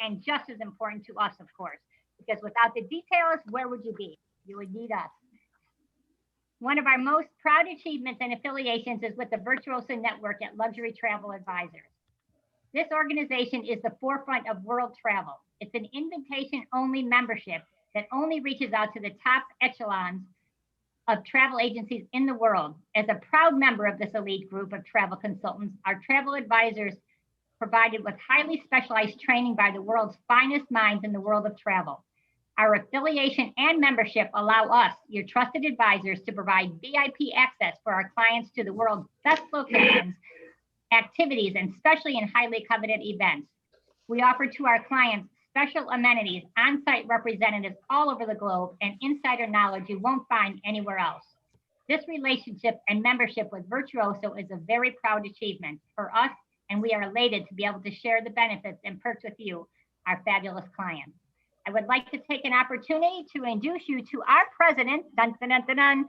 and just as important to us, of course, because without the details, where would you be? You would need us. One of our most proud achievements and affiliations is with the Virtuoso Network at Luxury Travel Advisors. This organization is the forefront of world travel. It's an invitation-only membership that only reaches out to the top echelons of travel agencies in the world. As a proud member of this elite group of travel consultants, our travel advisors provided with highly specialized training by the world's finest minds in the world of travel. Our affiliation and membership allow us, your trusted advisors, to provide VIP access for our clients to the world's best locations, activities, and especially in highly coveted events. We offer to our clients special amenities, on-site representatives all over the globe, and insider knowledge you won't find anywhere else. This relationship and membership with Virtuoso is a very proud achievement for us, and we are elated to be able to share the benefits and perks with you, our fabulous clients. I would like to take an opportunity to introduce you to our president, dun, dun, dun, dun, dun,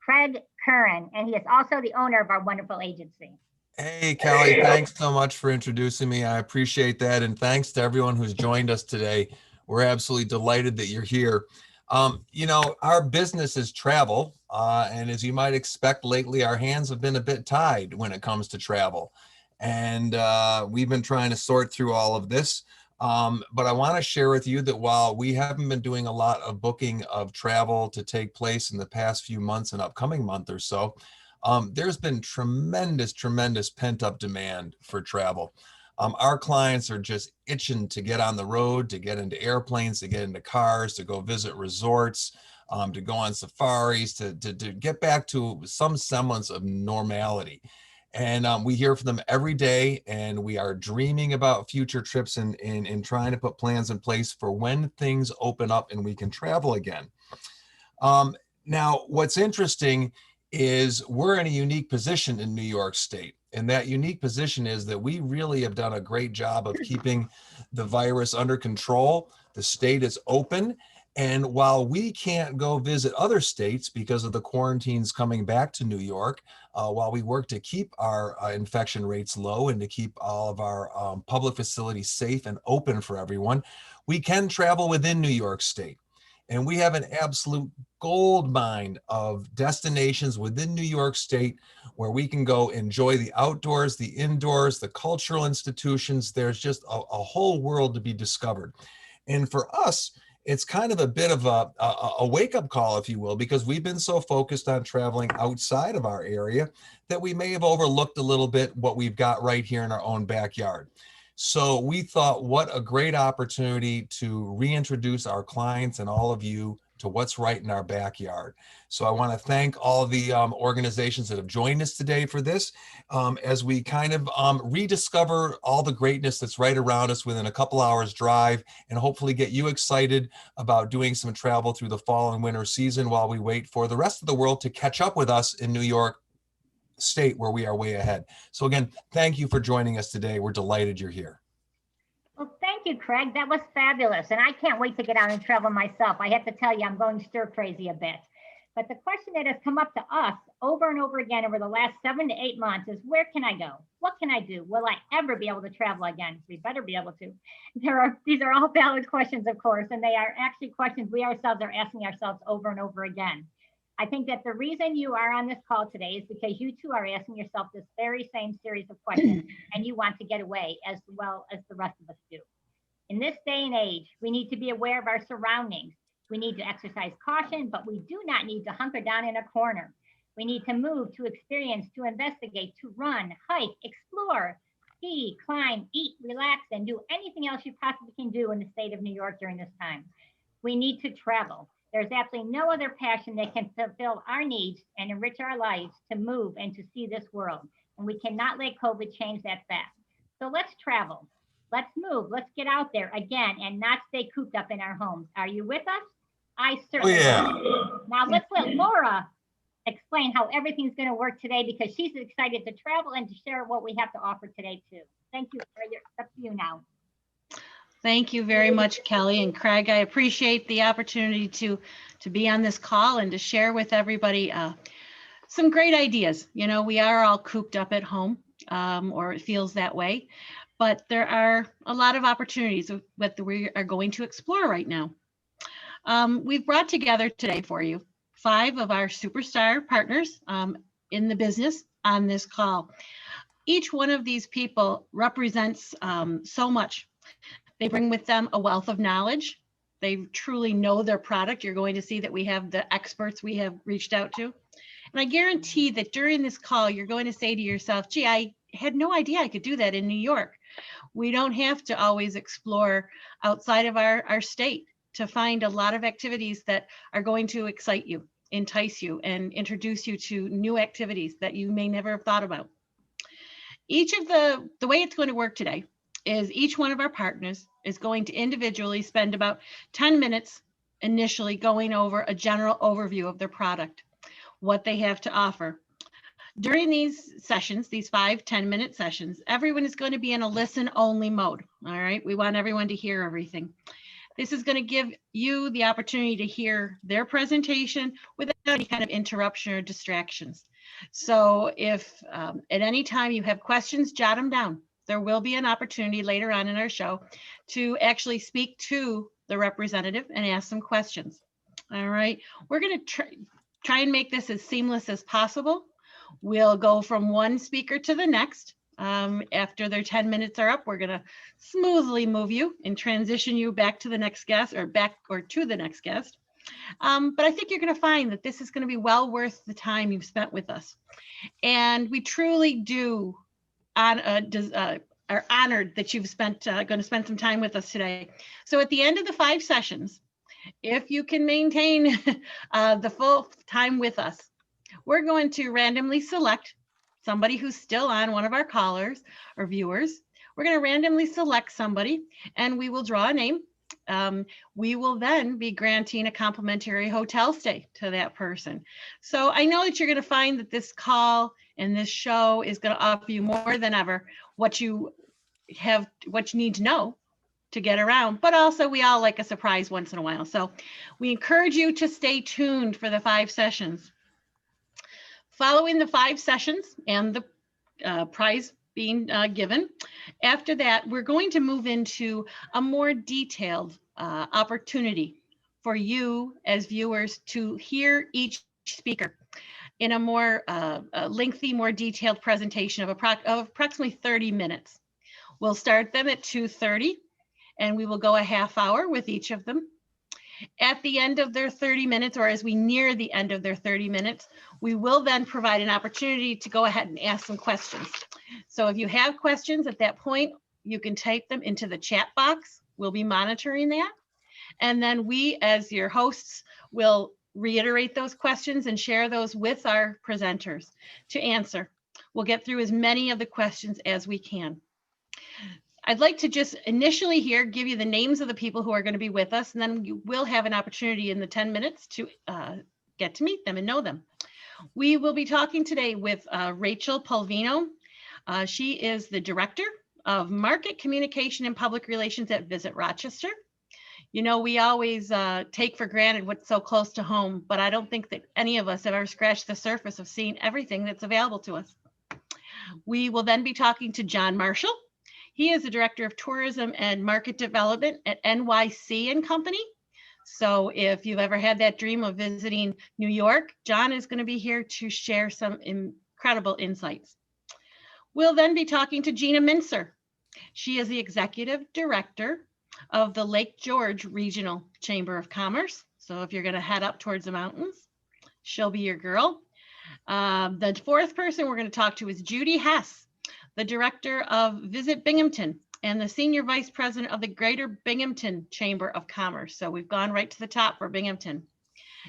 Craig Curran, and he is also the owner of our wonderful agency. Hey, Callie, thanks so much for introducing me. I appreciate that. And thanks to everyone who's joined us today. We're absolutely delighted that you're here. Our business is travel. And as you might expect, lately, our hands have been a bit tied when it comes to travel. And we've been trying to sort through all of this. But I want to share with you that while we haven't been doing a lot of booking of travel to take place in the past few months and upcoming month or so, there's been tremendous pent-up demand for travel. Our clients are just itching to get on the road, to get into airplanes, to get into cars, to go visit resorts, to go on safaris, to get back to some semblance of normality. And we hear from them every day, and we are dreaming about future trips and trying to put plans in place for when things open up and we can travel again. Now, what's interesting is we're in a unique position in New York State. And that unique position is that we really have done a great job of keeping the virus under control. The state is open. And while we can't go visit other states because of the quarantines coming back to New York, while we work to keep our infection rates low and to keep all of our public facilities safe and open for everyone, we can travel within New York State. And we have an absolute gold mine of destinations within New York State where we can go enjoy the outdoors, the indoors, the cultural institutions. There's just a whole world to be discovered. And for us, it's kind of a bit of a wake-up call, if you will, because we've been so focused on traveling outside of our area that we may have overlooked a little bit what we've got right here in our own backyard. So we thought, what a great opportunity to reintroduce our clients and all of you to what's right in our backyard. So I want to thank all the organizations that have joined us today for this, as we kind of rediscover all the greatness that's right around us within a couple hours drive, and hopefully get you excited about doing some travel through the fall and winter season while we wait for the rest of the world to catch up with us in New York State, where we are way ahead. So again, thank you for joining us today. We're delighted you're here. Well, thank you, Craig. That was fabulous. And I can't wait to get out and travel myself. I have to tell you, I'm going stir crazy a bit. But the question that has come up to us over and over again over the last 7 to 8 months is, where can I go? What can I do? Will I ever be able to travel again? We better be able to. These are all valid questions, of course, and they are actually questions we ourselves are asking ourselves over and over again. I think that the reason you are on this call today is because you too are asking yourself this very same series of questions, and you want to get away as well as the rest of us do. In this day and age, we need to be aware of our surroundings. We need to exercise caution, but we do not need to hunker down in a corner. We need to move, to experience, to investigate, to run, hike, explore, ski, climb, eat, relax, and do anything else you possibly can do in the state of New York during this time. We need to travel. There's absolutely no other passion that can fulfill our needs and enrich our lives to move and to see this world. And we cannot let COVID change that fact. So let's travel. Let's move. Let's get out there again and not stay cooped up in our homes. Are you with us? I certainly am. Now let's let Laura explain how everything's going to work today, because she's excited to travel and to share what we have to offer today too. Thank you. It's up to you now. Thank you very much, Kelly and Craig. I appreciate the opportunity to be on this call and to share with everybody some great ideas. You know, we are all cooped up at home, or it feels that way. but there are a lot of opportunities that we are going to explore right now. We've brought together today for you 5 of our superstar partners in the business on this call. Each one of these people represents so much. They bring with them a wealth of knowledge. They truly know their product. You're going to see that we have the experts we have reached out to. And I guarantee that during this call, you're going to say to yourself, gee, I had no idea I could do that in New York. We don't have to always explore outside of our state to find a lot of activities that are going to excite you, entice you, and introduce you to new activities that you may never have thought about. Each of the way it's going to work today is each one of our partners is going to individually spend about 10 minutes initially going over a general overview of their product, what they have to offer. During these sessions, these 5 10-minute sessions, everyone is going to be in a listen only mode. All right. We want everyone to hear everything. This is going to give you the opportunity to hear their presentation without any kind of interruption or distractions. So if at any time you have questions, jot them down. There will be an opportunity later on in our show to actually speak to the representative and ask some questions. All right. We're going to try and make this as seamless as possible. We'll go from one speaker to the next. After their 10 minutes are up, we're going to smoothly move you and transition you back to the next guest or to the next guest. But I think you're going to find that this is going to be well worth the time you've spent with us. And we truly do are honored that you've going to spend some time with us today. So at the end of the 5 sessions, if you can maintain the full time with us, we're going to randomly select somebody who's still on, one of our callers or viewers. We're going to randomly select somebody and we will draw a name. We will then be granting a complimentary hotel stay to that person. So I know that you're going to find that this call and this show is going to offer you more than ever what you need to know to get around, but also we all like a surprise once in a while. So we encourage you to stay tuned for the 5 sessions. Following the 5 sessions and the prize being given, after that, we're going to move into a more detailed opportunity for you as viewers to hear each speaker in a more lengthy, more detailed presentation of approximately 30 minutes. We'll start them at 2:30 and we will go a half hour with each of them. At the end of their 30 minutes, or as we near the end of their 30 minutes, we will then provide an opportunity to go ahead and ask some questions. So if you have questions at that point, you can type them into the chat box. We'll be monitoring that. And then we, as your hosts, will reiterate those questions and share those with our presenters to answer. We'll get through as many of the questions as we can. I'd like to just initially here give you the names of the people who are going to be with us, and then you will have an opportunity in the 10 minutes to get to meet them and know them. We will be talking today with Rachel Polvino. She is the Director of Market Communication and Public Relations at Visit Rochester. You know, we always take for granted what's so close to home, but I don't think that any of us have ever scratched the surface of seeing everything that's available to us. We will then be talking to John Marshall. He is the Director of Tourism and Market Development at NYC & Company. So if you've ever had that dream of visiting New York, John is going to be here to share some incredible insights. We'll then be talking to Gina Mincer. She is the Executive Director of the Lake George Regional Chamber of Commerce. So if you're going to head up towards the mountains, she'll be your girl. The 4th person we're going to talk to is Judy Hess, the Director of Visit Binghamton and the Senior Vice President of the Greater Binghamton Chamber of Commerce. So we've gone right to the top for Binghamton.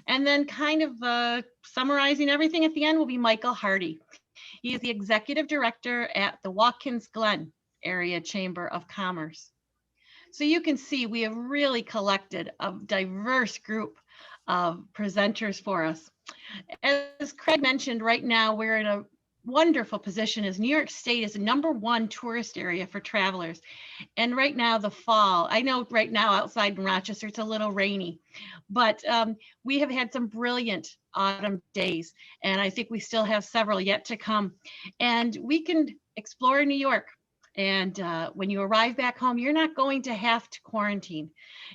And then kind of summarizing everything at the end will be Michael Hardy. He is the Executive Director at the Watkins Glen Area Chamber of Commerce. So you can see we have really collected a diverse group of presenters for us. As Craig mentioned, right now we're in a wonderful position as New York State is the #1 tourist area for travelers. And right now, the fall, I know right now outside in Rochester, it's a little rainy, but we have had some brilliant autumn days. And I think we still have several yet to come. And we can explore New York And when you arrive back home, you're not going to have to quarantine.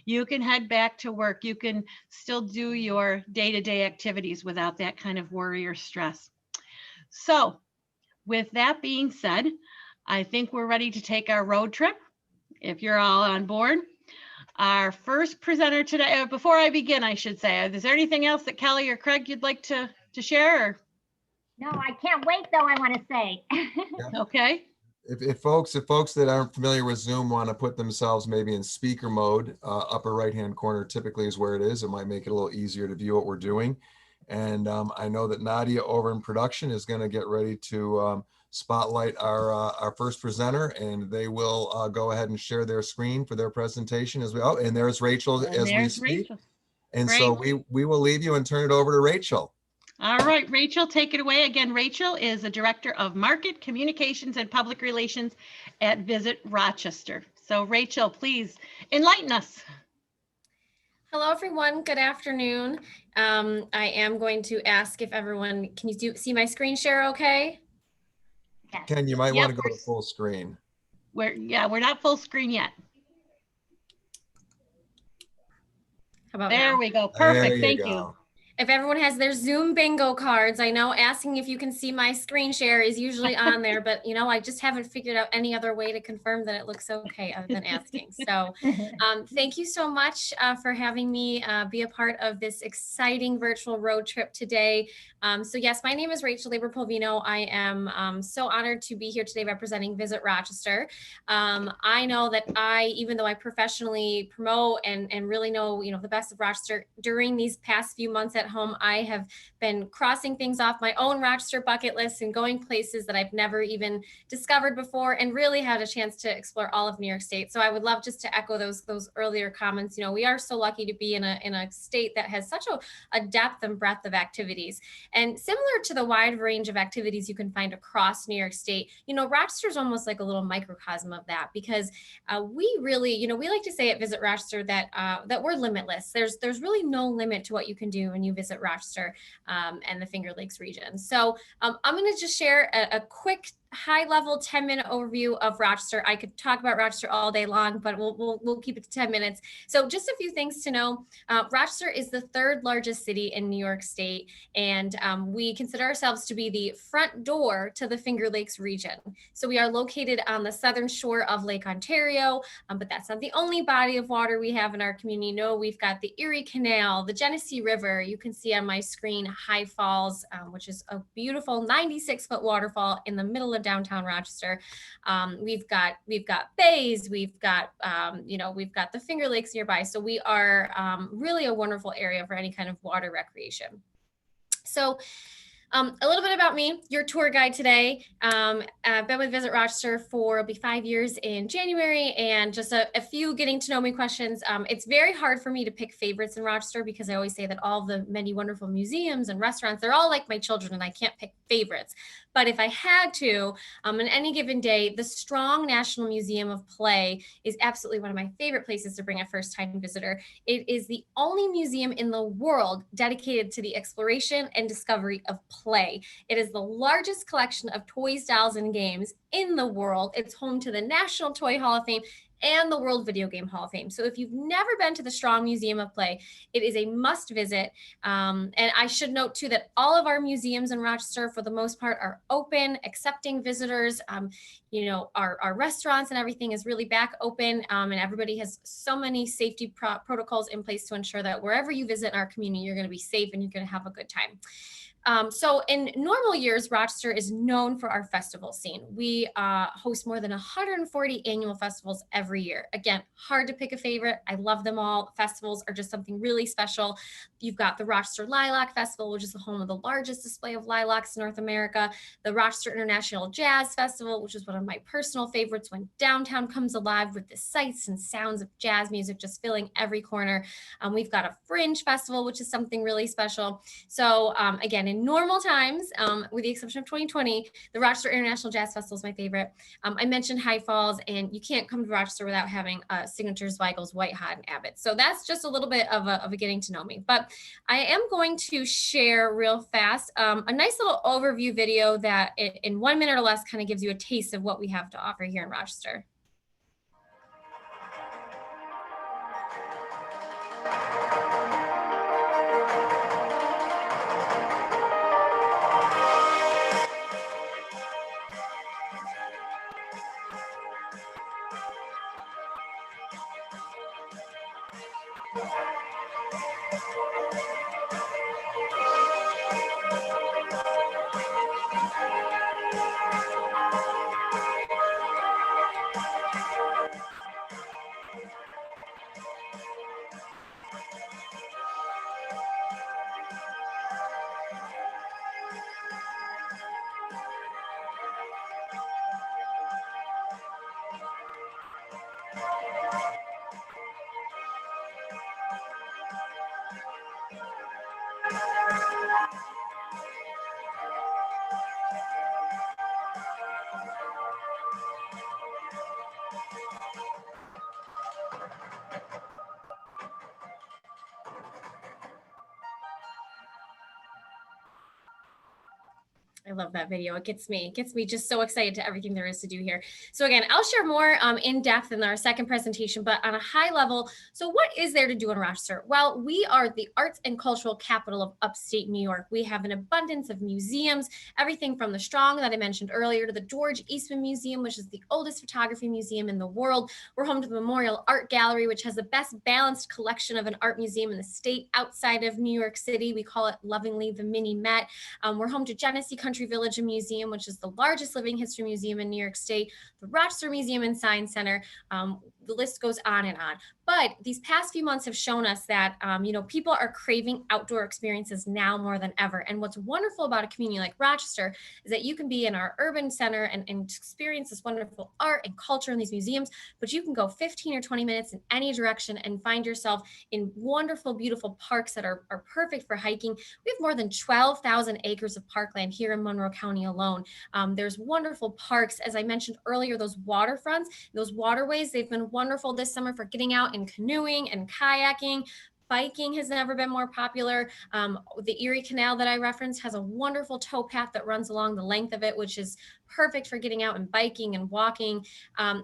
You can head back to work. You can still do your day-to-day activities without that kind of worry or stress. So with that being said, I think we're ready to take our road trip. If you're all on board. Our first presenter today, before I begin, I should say, is there anything else that Kelly or Craig you'd like to share? Or? No, I can't wait though, I want to say. Okay. If folks that aren't familiar with Zoom want to put themselves maybe in speaker mode, upper right-hand corner typically is where it is. It might make it a little easier to view what we're doing. And I know that Nadia over in production is going to get ready to spotlight our first presenter, and they will go ahead and share their screen for their presentation as well. And there's Rachel as we speak. Rachel. And Great. so we will leave you and turn it over to Rachel. All right, Rachel, take it away. Again, Rachel is the Director of Market Communications and Public Relations at Visit Rochester. So Rachel, please enlighten us. Hello, everyone. Good afternoon. I am going to ask if everyone, can you see my screen share okay? Yes. Ken, you might Yep, want to go to full screen. We're not full screen yet. How about There now? we go. There Perfect. Thank you. go. If everyone has their Zoom bingo cards, I know asking if you can see my screen share is usually on there, but I just haven't figured out any other way to confirm that it looks okay other than asking. So thank you so much for having me be a part of this exciting virtual road trip today. So yes, my name is Rachel Labor-Polvino. I am so honored to be here today representing Visit Rochester. I know that even though I professionally promote and really know, the best of Rochester, during these past few months at home, I have been crossing things off my own Rochester bucket list and going places that I've never even discovered before, and really had a chance to explore all of New York State. So I would love just to echo those earlier comments. We are so lucky to be in a state that has such a depth and breadth of activities. And similar to the wide range of activities you can find across New York State, Rochester is almost like a little microcosm of that, because we really, we like to say at Visit Rochester that we're limitless. There's really no limit to what you can do when you visit Rochester and the Finger Lakes region. So I'm going to just share a quick high-level 10-minute overview of Rochester. I could talk about Rochester all day long, but we'll keep it to 10 minutes. So just a few things to know. Rochester is the third largest city in New York State, and we consider ourselves to be the front door to the Finger Lakes region. So we are located on the southern shore of Lake Ontario, but that's not the only body of water we have in our community. No, we've got the Erie Canal, the Genesee River. You can see on my screen High Falls, which is a beautiful 96-foot waterfall in the middle of downtown Rochester. We've got bays, we've got the Finger Lakes nearby. So we are really a wonderful area for any kind of water recreation. So a little bit about me, your tour guide today. I've been with Visit Rochester for, it'll be 5 years in January, and just a few getting to know me questions. It's very hard for me to pick favorites in Rochester, because I always say that all the many wonderful museums and restaurants, they're all like my children, and I can't pick favorites. But if I had to, on any given day, the Strong National Museum of Play is absolutely one of my favorite places to bring a first-time visitor. It is the only museum in the world dedicated to the exploration and discovery of play. It is the largest collection of toys, dolls, and games in the world. It's home to the National Toy Hall of Fame and the World Video Game Hall of Fame. So if you've never been to the Strong Museum of Play, it is a must visit. And I should note too that all of our museums in Rochester, for the most part, are open, accepting visitors. Our restaurants and everything is really back open, and everybody has so many safety protocols in place to ensure that wherever you visit in our community, you're going to be safe and you're going to have a good time. So in normal years, Rochester is known for our festival scene. We host more than 140 annual festivals every year. Again, hard to pick a favorite. I love them all. Festivals are just something really special. You've got the Rochester Lilac Festival, which is the home of the largest display of lilacs in North America. The Rochester International Jazz Festival, which is one of my personal favorites, when downtown comes alive with the sights and sounds of jazz music just filling every corner. We've got a Fringe Festival, which is something really special. So again, in normal times, with the exception of 2020, the Rochester International Jazz Festival is my favorite. I mentioned High Falls, and you can't come to Rochester without having Signatures, Weigel's, White Hot, and Abbott. So that's just a little bit of a getting to know me. But I am going to share real fast a nice little overview video that in 1 minute or less kind of gives you a taste of what we have to offer here in Rochester. I love that video. It gets me just so excited to everything there is to do here. So again, I'll share more in depth in our second presentation, but on a high level. So what is there to do in Rochester? Well, we are the arts and cultural capital of upstate New York. We have an abundance of museums, everything from the Strong that I mentioned earlier to the George Eastman Museum, which is the oldest photography museum in the world. We're home to the Memorial Art Gallery, which has the best balanced collection of an art museum in the state outside of New York City. We call it lovingly the Mini Met. We're home to Genesee Country Village Museum, which is the largest living history museum in New York State, the Rochester Museum and Science Center. The list goes on and on. But these past few months have shown us that, people are craving outdoor experiences now more than ever. And what's wonderful about a community like Rochester is that you can be in our urban center and experience this wonderful art and culture in these museums, but you can go 15 or 20 minutes in any direction and find yourself in wonderful, beautiful parks that are perfect for hiking. We have more than 12,000 acres of parkland here in Monroe County alone. There's wonderful parks, as I mentioned earlier, those waterfronts, those waterways, they've been wonderful this summer for getting out and canoeing and kayaking. Biking has never been more popular. The Erie Canal that I referenced has a wonderful towpath that runs along the length of it, which is perfect for getting out and biking and walking.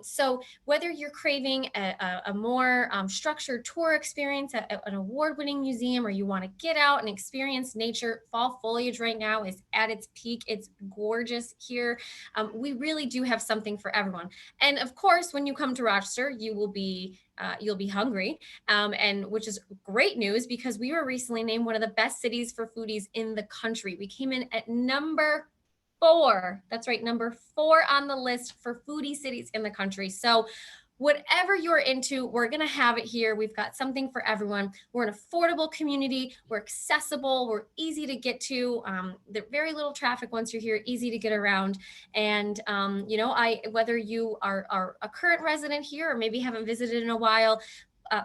So whether you're craving a more structured tour experience at an award-winning museum, or you want to get out and experience nature, fall foliage right now is at its peak. It's gorgeous here. We really do have something for everyone. And of course, when you come to Rochester, you'll be hungry, and which is great news because we were recently named one of the best cities for foodies in the country. We came in at number 4. That's right, number 4 on the list for foodie cities in the country. So whatever you're into, we're going to have it here. We've got something for everyone. We're an affordable community. We're accessible. We're easy to get to. There's very little traffic once you're here, easy to get around. And, whether you are a current resident here or maybe haven't visited in a while,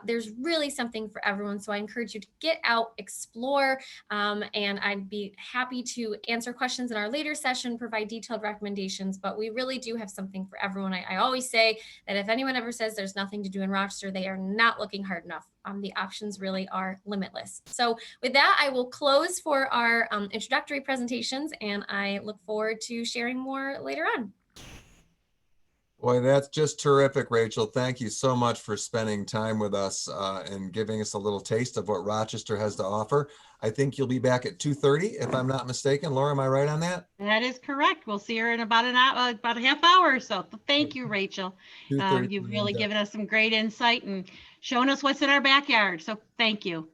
there's really something for everyone. So I encourage you to get out, explore, and I'd be happy to answer questions in our later session, provide detailed recommendations, but we really do have something for everyone. I always say that if anyone ever says there's nothing to do in Rochester, they are not looking hard enough. The options really are limitless. So with that, I will close for our introductory presentations, and I look forward to sharing more later on. Boy, that's just terrific, Rachel. Thank you so much for spending time with us and giving us a little taste of what Rochester has to offer. I think you'll be back at 2:30, if I'm not mistaken. Laura, am I right on that? That is correct. We'll see her in about a half hour or so. Thank you, Rachel. You've really given us some great insight and shown us what's in our backyard. So thank you.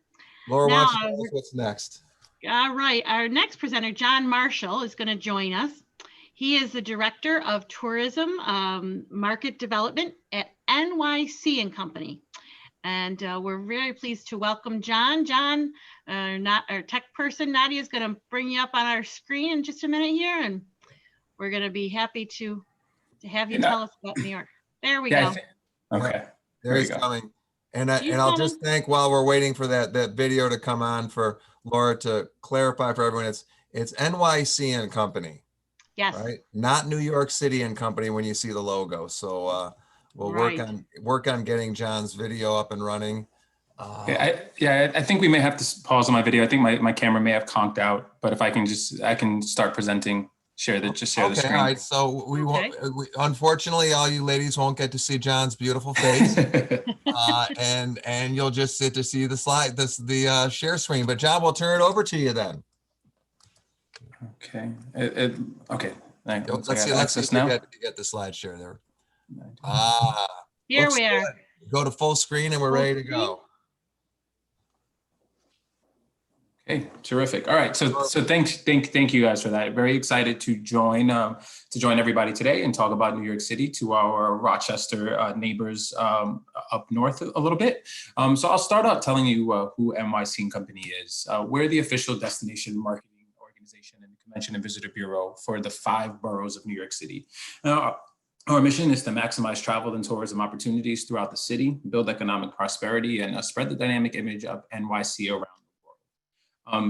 Laura, why don't you tell us what's next? All right. Our next presenter, John Marshall, is going to join us. He is the Director of Tourism Market Development at NYC and Company. And we're very pleased to welcome John. John, our tech person, Nadia, is going to bring you up on our screen in just a minute here. And we're going to be happy to have you tell us about New York. There we go. Okay. There he's coming. And I'll just thank, while we're waiting for that video to come on, for Laura to clarify for everyone, It's NYC and Company, Yes. right? Not New York City and Company when you see the logo. So we'll Right. work on getting John's video up and running. I think we may have to pause on my video. I think my camera may have conked out, but if I can start presenting, share the Okay, screen. all right. So we won't. Unfortunately, all you ladies won't get to see John's beautiful face, and you'll just get to see the slide, the share screen. But John, we'll turn it over to you then. Okay. Okay. Let's see if now. you get the slide share there. Here Looks we are. good. Go to full screen and we're ready to go. Okay, terrific. All right, so thank you guys for that. Very excited to join everybody today and talk about New York City to our Rochester neighbors up north a little bit. So I'll start out telling you who NYC and Company is. We're the official destination marketing organization and Convention and Visitor Bureau for the 5 boroughs of New York City. Our mission is to maximize travel and tourism opportunities throughout the city, build economic prosperity, and spread the dynamic image of NYC around.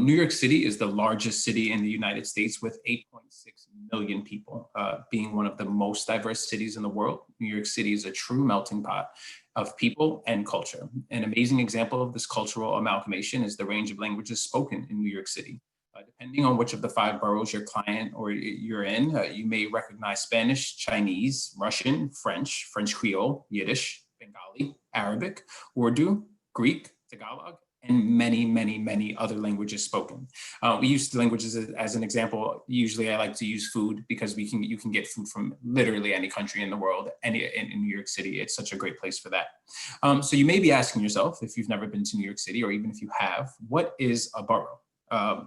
New York City is the largest city in the United States with 8.6 million people, being one of the most diverse cities in the world. New York City is a true melting pot of people and culture. An amazing example of this cultural amalgamation is the range of languages spoken in New York City. Depending on which of the 5 boroughs your client or you're in, you may recognize Spanish, Chinese, Russian, French Creole, Yiddish, Bengali, Arabic, Urdu, Greek, Tagalog, and many, many, many other languages spoken. We use languages as an example. Usually I like to use food because you can get food from literally any country in the world, in New York City. It's such a great place for that. So you may be asking yourself, if you've never been to New York City, or even if you have, what is a borough?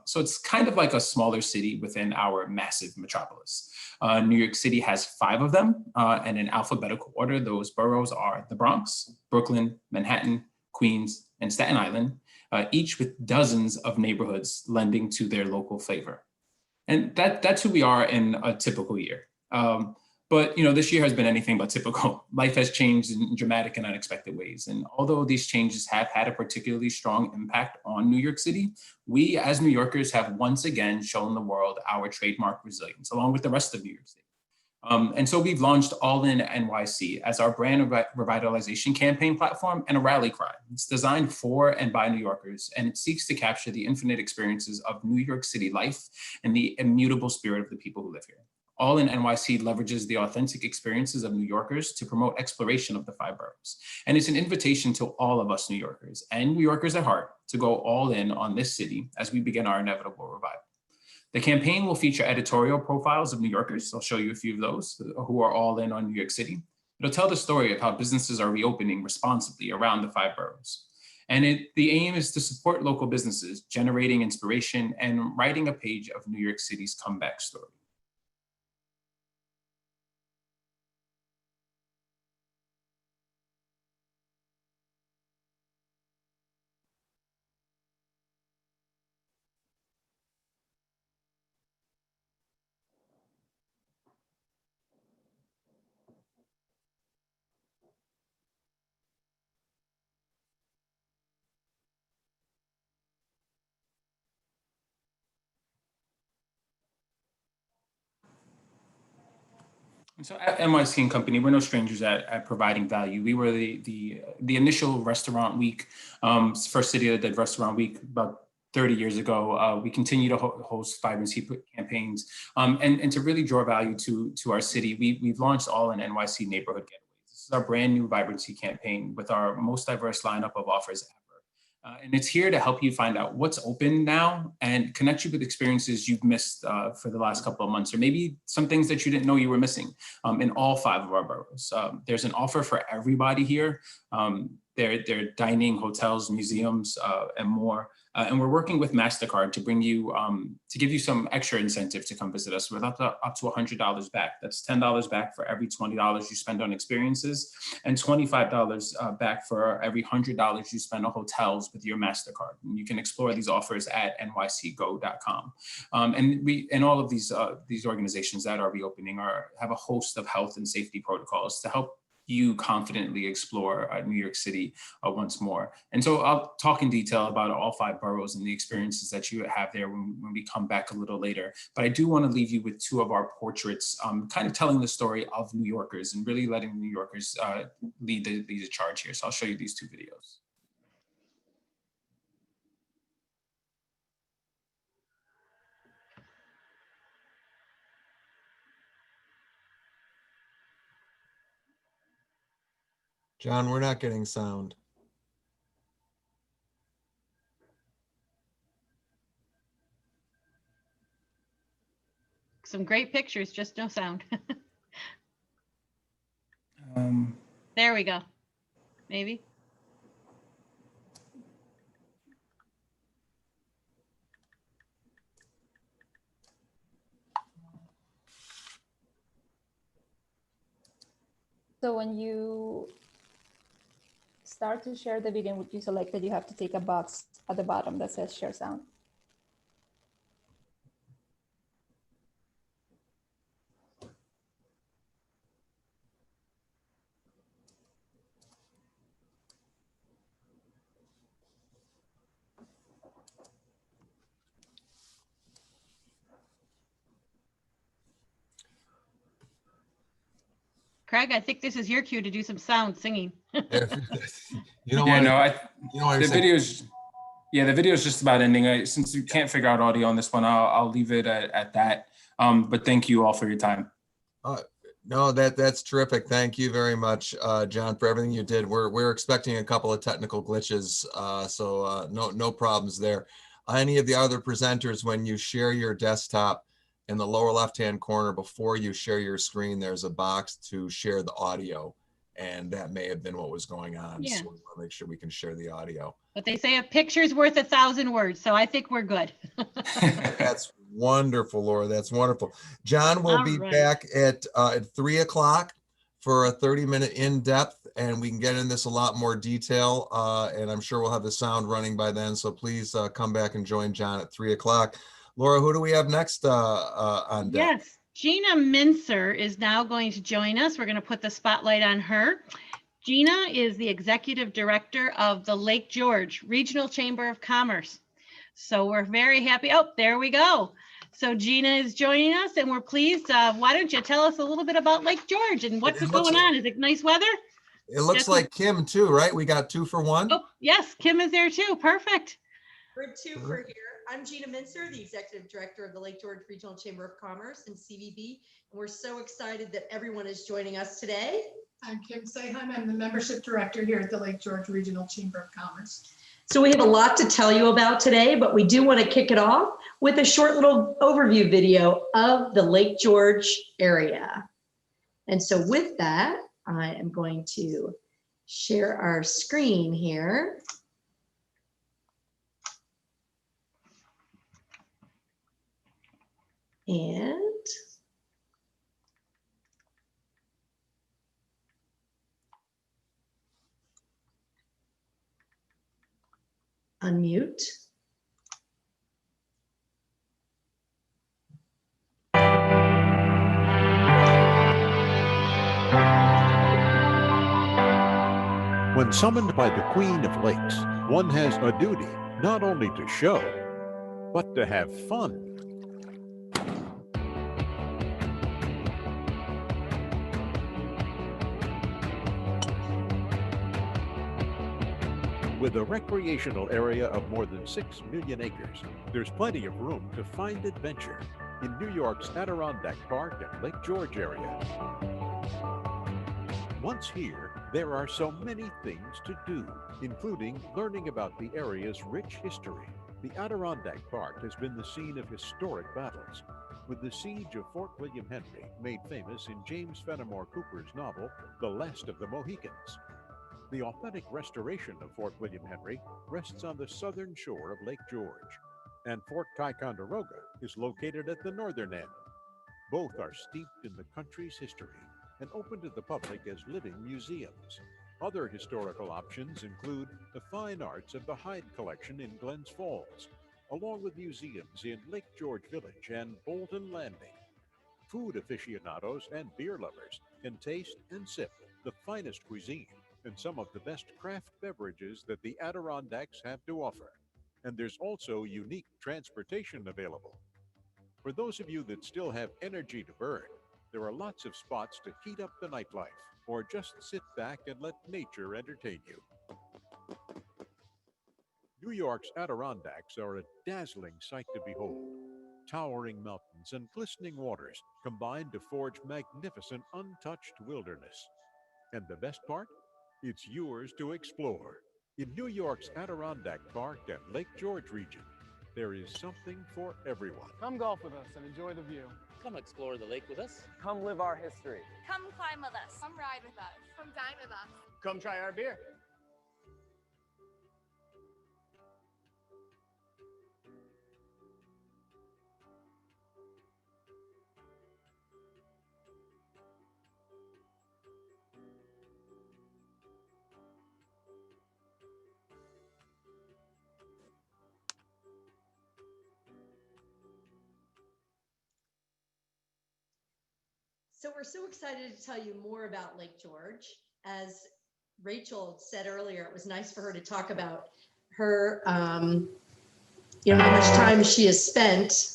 So it's kind of like a smaller city within our massive metropolis. New York City has 5 of them, and in alphabetical order, those boroughs are the Bronx, Brooklyn, Manhattan, Queens, and Staten Island, each with dozens of neighborhoods lending to their local flavor. And that's who we are in a typical year. But this year has been anything but typical. Life has changed in dramatic and unexpected ways. And although these changes have had a particularly strong impact on New York City, we as New Yorkers have once again shown the world our trademark resilience, along with the rest of New York City. And so we've launched All In NYC as our brand revitalization campaign platform and a rally cry. It's designed for and by New Yorkers, and it seeks to capture the infinite experiences of New York City life and the immutable spirit of the people who live here. All In NYC leverages the authentic experiences of New Yorkers to promote exploration of the 5 boroughs. And it's an invitation to all of us New Yorkers and New Yorkers at heart to go all in on this city as we begin our inevitable revival. The campaign will feature editorial profiles of New Yorkers. I'll show you a few of those who are all in on New York City. It'll tell the story of how businesses are reopening responsibly around the 5 boroughs. And the aim is to support local businesses, generating inspiration and writing a page of New York City's comeback story. And so at NYC and Company, we're no strangers at providing value. We were the initial restaurant week, first city that did restaurant week about 30 years ago. We continue to host vibrancy campaigns and to really draw value to our city. We've launched All In NYC Neighborhood Getaways. This is our brand new vibrancy campaign with our most diverse lineup of offers ever. And it's here to help you find out what's open now and connect you with experiences you've missed for the last couple of months, or maybe some things that you didn't know you were missing in all 5 of our boroughs. There's an offer for everybody here. They're dining, hotels, museums, and more. And we're working with MasterCard to bring you, to give you some extra incentive to come visit us with up to $100 back. That's $10 back for every $20 you spend on experiences, and $25 back for every $100 you spend on hotels with your MasterCard. And you can explore these offers at nycgo.com. And all of these organizations that are reopening have a host of health and safety protocols to help you confidently explore New York City once more. And so I'll talk in detail about all 5 boroughs and the experiences that you have there when we come back a little later. But I do want to leave you with 2 of our portraits, kind of telling the story of New Yorkers and really letting New Yorkers lead the charge here. So I'll show you these 2 videos. John, we're not getting sound. Some great pictures, just no sound. Um, There we go. Maybe. So when you start to share the video, which you selected, you have to take a box at the bottom that says share sound. Craig, I think this is your cue to do some sound singing. You know yeah, what? no, You know what I'm the saying? video's, yeah, the video's just about ending. Since you can't figure out audio on this one, I'll leave it at that. But thank you all for your time. No, that's terrific. Thank you very much, John, for everything you did. We're expecting a couple of technical glitches, so no problems there. Any of the other presenters, when you share your desktop, in the lower left-hand corner before you share your screen, there's a box to share the audio, and that may have been what was going on. Yeah. So we want to make sure we can share the audio. But they say a picture's worth 1,000 words, so I think we're good. That's wonderful, Laura. That's wonderful. John will All be right. back at 3 o'clock for a 30-minute in-depth, and we can get in this a lot more detail. And I'm sure we'll have the sound running by then. So please come back and join John at 3 o'clock. Laura, who do we have next on deck? Yes, Gina Mincer is now going to join us. We're going to put the spotlight on her. Gina is the executive director of the Lake George Regional Chamber of Commerce. So we're very happy. Oh, there we go. So Gina is joining us and we're pleased. Why don't you tell us a little bit about Lake George and what's going on? Is it nice weather? It looks like Kim too, right? We got 2 for 1. Oh, yes, Kim is there too. Perfect. We're 2 for here. I'm Gina Mincer, the Executive Director of the Lake George Regional Chamber of Commerce and CVB. And we're so excited that everyone is joining us today. I'm Kim Seheim. I'm the Membership Director here at the Lake George Regional Chamber of Commerce. So we have a lot to tell you about today, but we do want to kick it off with a short little overview video of the Lake George area. And so with that, I am going to share our screen here. And unmute. When summoned by the Queen of Lakes, one has a duty not only to show, but to have fun. With a recreational area of more than 6 million acres, there's plenty of room to find adventure in New York's Adirondack Park and Lake George area. Once here, there are so many things to do, including learning about the area's rich history. The Adirondack Park has been the scene of historic battles, with the siege of Fort William Henry made famous in James Fenimore Cooper's novel, The Last of the Mohicans. The authentic restoration of Fort William Henry rests on the southern shore of Lake George, and Fort Ticonderoga is located at the northern end. Both are steeped in the country's history and open to the public as living museums. Other historical options include the fine arts of the Hyde Collection in Glens Falls, along with museums in Lake George Village and Bolton Landing. Food aficionados and beer lovers can taste and sip the finest cuisine, and some of the best craft beverages that the Adirondacks have to offer. And there's also unique transportation available. For those of you that still have energy to burn, there are lots of spots to heat up the nightlife or just sit back and let nature entertain you. New York's Adirondacks are a dazzling sight to behold. Towering mountains and glistening waters combine to forge magnificent, untouched wilderness. And the best part? It's yours to explore. In New York's Adirondack Park and Lake George region, there is something for everyone. Come golf with us and enjoy the view. Come explore the lake with us. Come live our history. Come climb with us. Come ride with us. Come dine with us. Come try our beer. So we're so excited to tell you more about Lake George. As Rachel said earlier, it was nice for her to talk about her, how much time she has spent.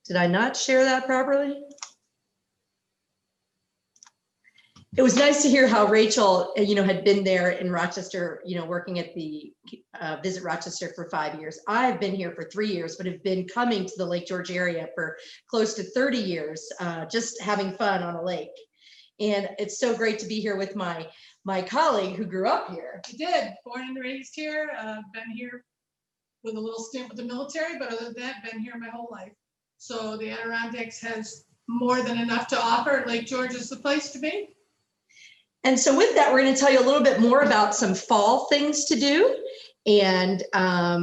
Did I not share that properly? It was nice to hear how Rachel, had been there in Rochester, working at the Visit Rochester for 5 years. I've been here for 3 years, but have been coming to the Lake George area for close to 30 years, just having fun on a lake. And it's so great to be here with my colleague who grew up here. I did, born and raised here, been here with a little stint with the military, but other than that, been here my whole life. So the Adirondacks has more than enough to offer. Lake George is the place to be. And so with that, we're going to tell you a little bit more about some fall things to do. And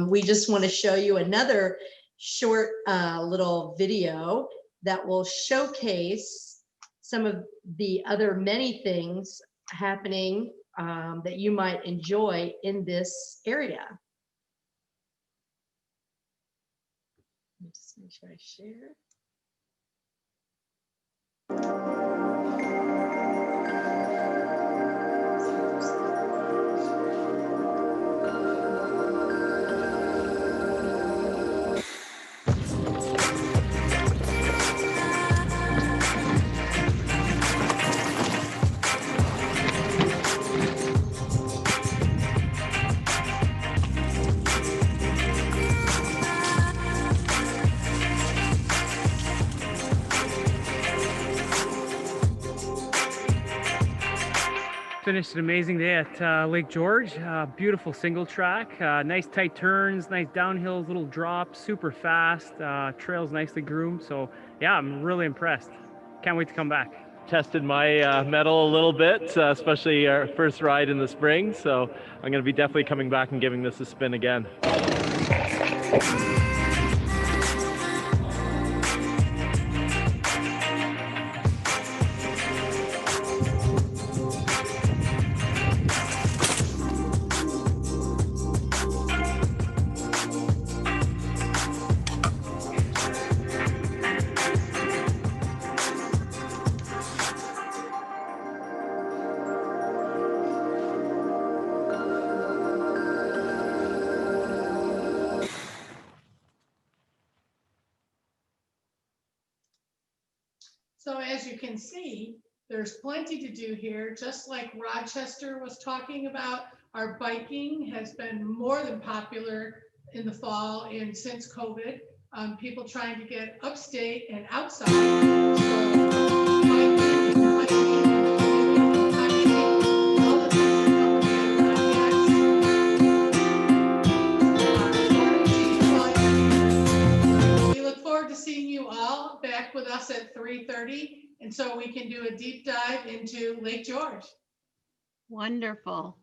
we just want to show you another short little video that will showcase some of the other many things happening that you might enjoy in this area. Let me just make sure I share. Finished an amazing day at Lake George. Beautiful single track, nice tight turns, nice downhills, little drops, super fast, trails nicely groomed. So yeah, I'm really impressed. Can't wait to come back. Tested my mettle a little bit, especially our first ride in the spring. So I'm going to be definitely coming back and giving this a spin again. So as you can see, there's plenty to do here. Just like Rochester was talking about, our biking has been more than popular in the fall and since COVID. People trying to get upstate and outside. So biking, all the things we look forward to seeing you all back with us at 3:30, and so we can do a deep dive into Lake George. Wonderful.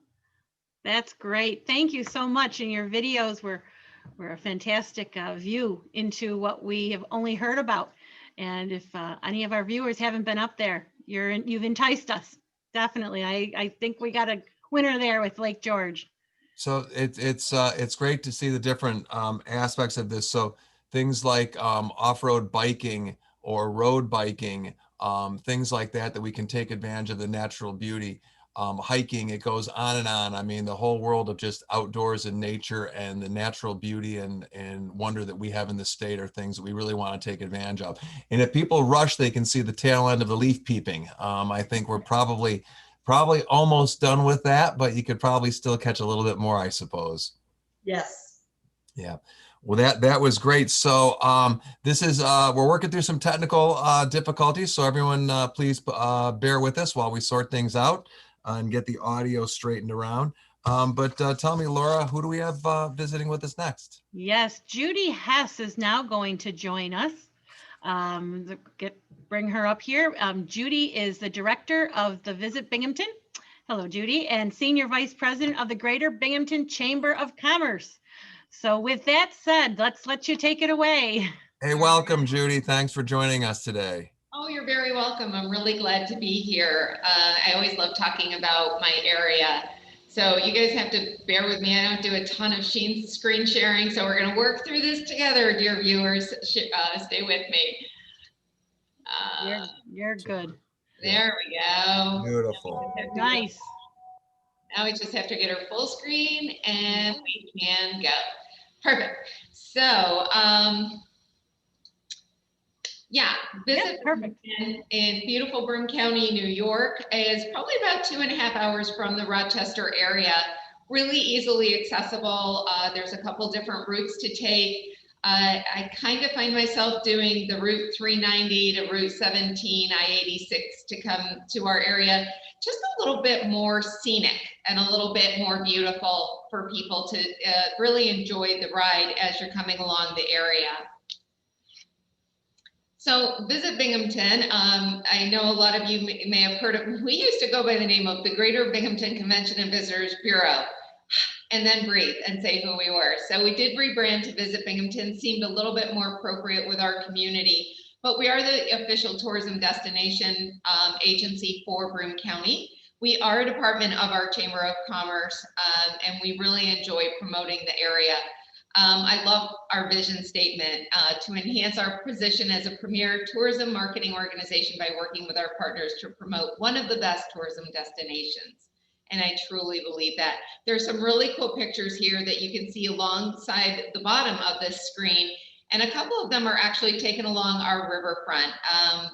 That's great. Thank you so much. And your videos were a fantastic view into what we have only heard about. And if any of our viewers haven't been up there, you've enticed us. Definitely. I think we got a winner there with Lake George. So it's great to see the different aspects of this. So things like off-road biking or road biking, things like that we can take advantage of the natural beauty. Hiking, it goes on and on. I mean, the whole world of just outdoors and nature and the natural beauty and wonder that we have in the state are things that we really want to take advantage of. And if people rush, they can see the tail end of the leaf peeping. I think we're probably almost done with that, but you could probably still catch a little bit more, I suppose. Yes. Yeah. Well, that was great. So this is, we're working through some technical difficulties. So everyone, please bear with us while we sort things out and get the audio straightened around. But tell me, Laura, who do we have visiting with us next? Yes, Judy Hess is now going to join us. Bring her up here. Judy is the director of the Visit Binghamton. Hello, Judy, and Senior Vice President of the Greater Binghamton Chamber of Commerce. So with that said, let's let you take it away. Hey, welcome, Judy. Thanks for joining us today. Oh, you're very welcome. I'm really glad to be here. I always love talking about my area. So you guys have to bear with me. I don't do a ton of screen sharing, so we're going to work through this together, dear viewers. Stay with me. You're good. There we go. Beautiful. Nice. Now we just have to get her full screen and we can go. Perfect. So, yeah, Visit Binghamton in beautiful Broome County, New York is probably about 2.5 hours from the Rochester area. Really easily accessible. There's a couple different routes to take. I kind of find myself doing the Route 390 to Route 17, I-86 to come to our area. Just a little bit more scenic and a little bit more beautiful for people to really enjoy the ride as you're coming along the area. So Visit Binghamton, I know a lot of you may have heard of, we used to go by the name of the Greater Binghamton Convention and Visitors Bureau, and then breathe and say who we were. So we did rebrand to Visit Binghamton, seemed a little bit more appropriate with our community, but we are the official tourism destination agency for Broome County. We are a department of our Chamber of Commerce, and we really enjoy promoting the area. I love our vision statement to enhance our position as a premier tourism marketing organization by working with our partners to promote one of the best tourism destinations. And I truly believe that. There's some really cool pictures here that you can see alongside the bottom of this screen. And a couple of them are actually taken along our riverfront.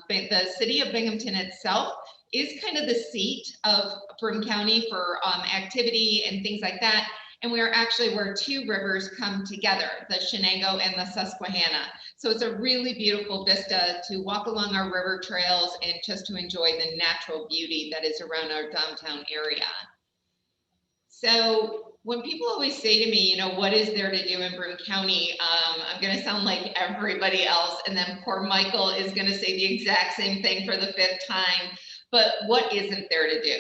The city of Binghamton itself is kind of the seat of Broome County for activity and things like that. And we are actually where two rivers come together, the Shenango and the Susquehanna. So it's a really beautiful vista to walk along our river trails and just to enjoy the natural beauty that is around our downtown area. So when people always say to me, you know, what is there to do in Broome County? I'm going to sound like everybody else. And then poor Michael is going to say the exact same thing for the 5th time. But what isn't there to do?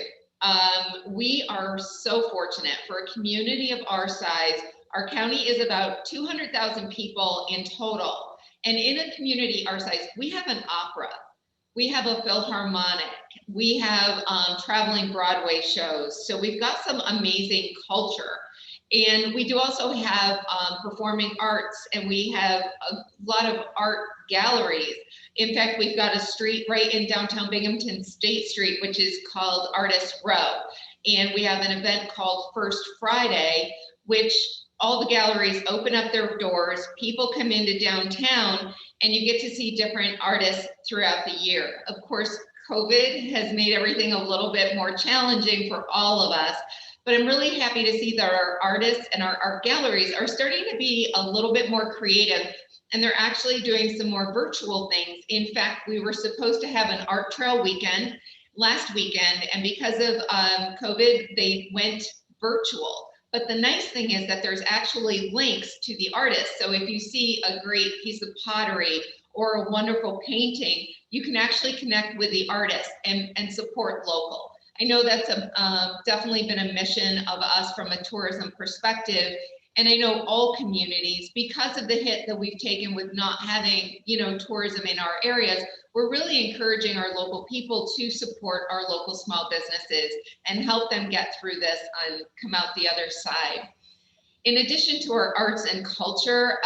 We are so fortunate for a community of our size. Our county is about 200,000 people in total. And in a community our size, we have an opera, we have a Philharmonic, we have traveling Broadway shows. So we've got some amazing culture. And we do also have performing arts, and we have a lot of art galleries. In fact, we've got a street right in downtown Binghamton, State Street, which is called Artist Row. And we have an event called First Friday, which all the galleries open up their doors, people come into downtown, and you get to see different artists throughout the year. Of course, COVID has made everything a little bit more challenging for all of us. But I'm really happy to see that our artists and our art galleries are starting to be a little bit more creative, and they're actually doing some more virtual things. In fact, we were supposed to have an art trail weekend last weekend, and because of COVID, they went virtual. But the nice thing is that there's actually links to the artists. So if you see a great piece of pottery or a wonderful painting, you can actually connect with the artist and support local. I know that's definitely been a mission of us from a tourism perspective. And I know all communities, because of the hit that we've taken with not having, you know, tourism in our areas, we're really encouraging our local people to support our local small businesses and help them get through this and come out the other side. In addition to our arts and culture,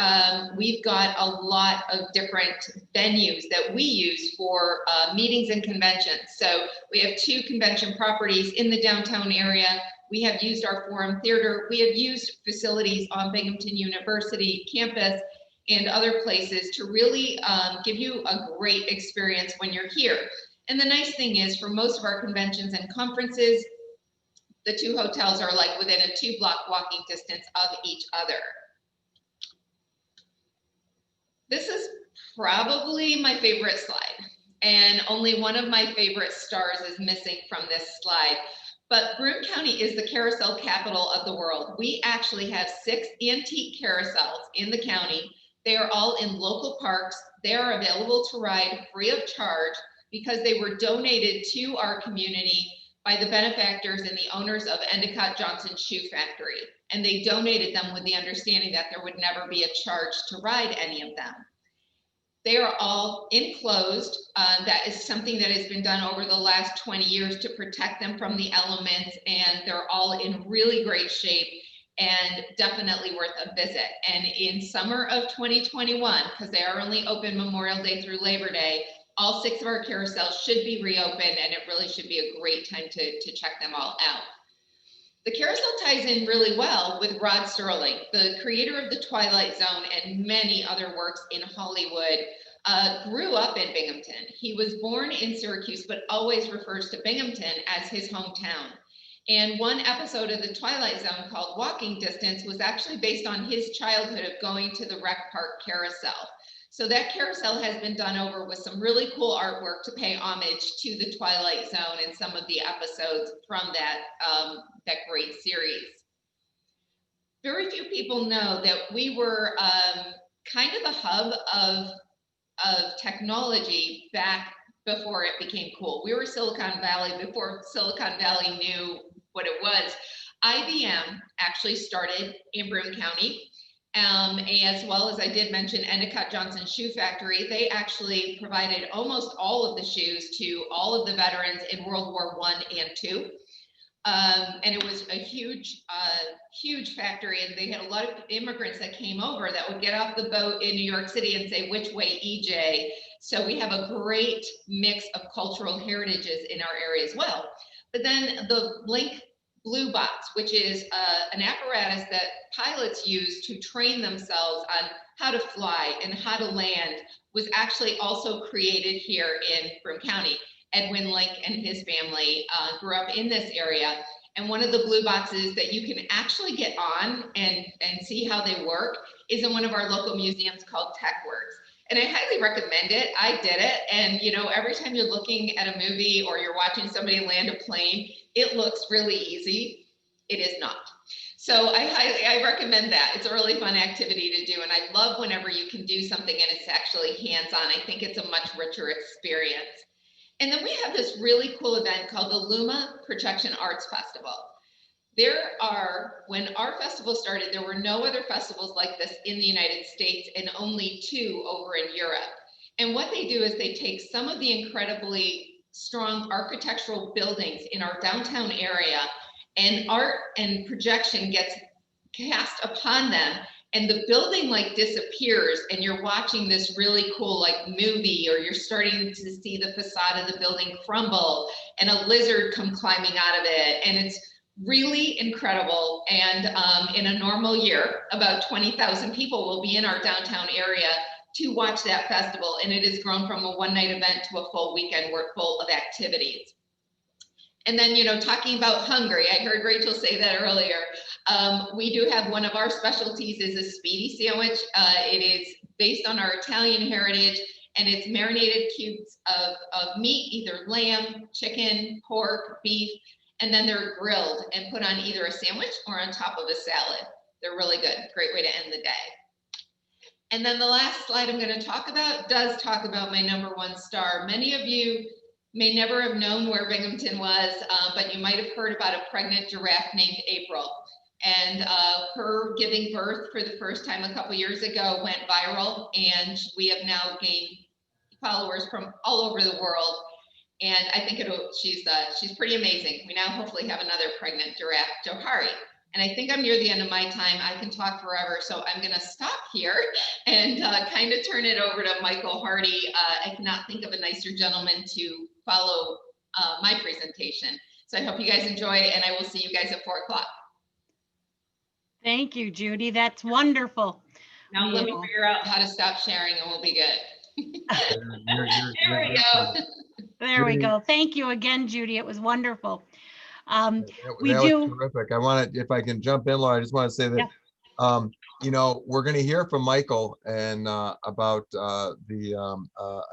we've got a lot of different venues that we use for meetings and conventions. So we have 2 convention properties in the downtown area. We have used our Forum Theater. We have used facilities on Binghamton University campus and other places to really give you a great experience when you're here. And the nice thing is, for most of our conventions and conferences, the 2 hotels are like within a 2-block walking distance of each other. This is probably my favorite slide, and only one of my favorite stars is missing from this slide. But Broome County is the carousel capital of the world. We actually have 6 antique carousels in the county. They are all in local parks. They are available to ride free of charge because they were donated to our community by the benefactors and the owners of Endicott Johnson Shoe Factory. And they donated them with the understanding that there would never be a charge to ride any of them. They are all enclosed. That is something that has been done over the last 20 years to protect them from the elements, and they're all in really great shape and definitely worth a visit. And in summer of 2021, because they are only open Memorial Day through Labor Day, all 6 of our carousels should be reopened, and it really should be a great time to check them all out. The carousel ties in really well with Rod Serling, the creator of The Twilight Zone and many other works in Hollywood. Grew up in Binghamton. He was born in Syracuse, but always refers to Binghamton as his hometown. And one episode of The Twilight Zone called Walking Distance was actually based on his childhood of going to the Rec Park Carousel. So that carousel has been done over with some really cool artwork to pay homage to the Twilight Zone and some of the episodes from that, that great series. Very few people know that we were kind of the hub of technology back before it became cool. We were Silicon Valley before Silicon Valley knew what it was. IBM actually started in Broome County. As well as I did mention Endicott Johnson Shoe Factory, they actually provided almost all of the shoes to all of the veterans in World War I and II. And it was a huge, huge factory, and they had a lot of immigrants that came over that would get off the boat in New York City and say, "Which way, EJ?" So we have a great mix of cultural heritages in our area as well. But then the Link Blue Box, which is an apparatus that pilots use to train themselves on how to fly and how to land, was actually also created here in Broome County. Edwin Link and his family grew up in this area. And one of the blue boxes that you can actually get on and see how they work is in one of our local museums called TechWorks. And I highly recommend it. I did it. And you know, every time you're looking at a movie or you're watching somebody land a plane, it looks really easy. It is not. So I recommend that. It's a really fun activity to do. And I love whenever you can do something and it's actually hands-on. I think it's a much richer experience. And then we have this really cool event called the Luma Projection Arts Festival. When our festival started, there were no other festivals like this in the United States and only 2 over in Europe. And what they do is they take some of the incredibly strong architectural buildings in our downtown area, and art and projection gets cast upon them, and the building like disappears, and you're watching this really cool like movie, or you're starting to see the facade of the building crumble and a lizard come climbing out of it. And it's really incredible. And in a normal year, about 20,000 people will be in our downtown area to watch that festival. And it has grown from a one-night event to a full weekend. We're full of activities. And then, you know, talking about hungry, I heard Rachel say that earlier. We do have one of our specialties is a speedy sandwich. It is based on our Italian heritage, and it's marinated cubes of meat, either lamb, chicken, pork, beef, and then they're grilled and put on either a sandwich or on top of a salad. They're really good. Great way to end the day. And then the last slide I'm going to talk about does talk about my #1 star. Many of you may never have known where Binghamton was, but you might have heard about a pregnant giraffe named April. And her giving birth for the first time a couple years ago went viral, and we have now gained followers from all over the world. And I think she's pretty amazing. We now hopefully have another pregnant giraffe, Johari. And I think I'm near the end of my time. I can talk forever, so I'm going to stop here and kind of turn it over to Michael Hardy. I cannot think of a nicer gentleman to follow my presentation. So I hope you guys enjoy, and I will see you guys at 4 o'clock. Thank you, Judy. That's wonderful. Now let me figure out how to stop sharing and we'll be good. There we go. There we go. Thank you again, Judy. It was wonderful. That was terrific. I want to, if I can jump in, Laura, I just want to say that, you know, we're going to hear from Michael and about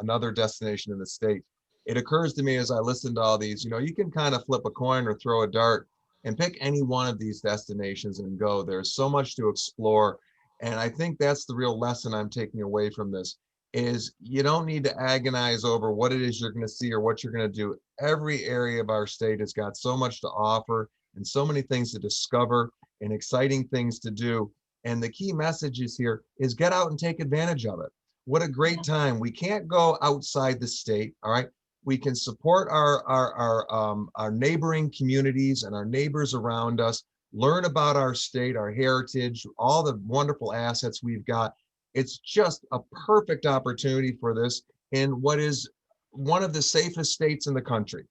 another destination in the state. It occurs to me as I listen to all these, you know, you can kind of flip a coin or throw a dart and pick any one of these destinations and go. There's so much to explore. And I think that's the real lesson I'm taking away from this, is you don't need to agonize over what it is you're going to see or what you're going to do. Every area of our state has got so much to offer and so many things to discover and exciting things to do. And the key message is here is get out and take advantage of it. What a great time. We can't go outside the state. All right. We can support our neighboring communities and our neighbors around us, learn about our state, our heritage, all the wonderful assets we've got. It's just a perfect opportunity for this in what is one of the safest states in the country.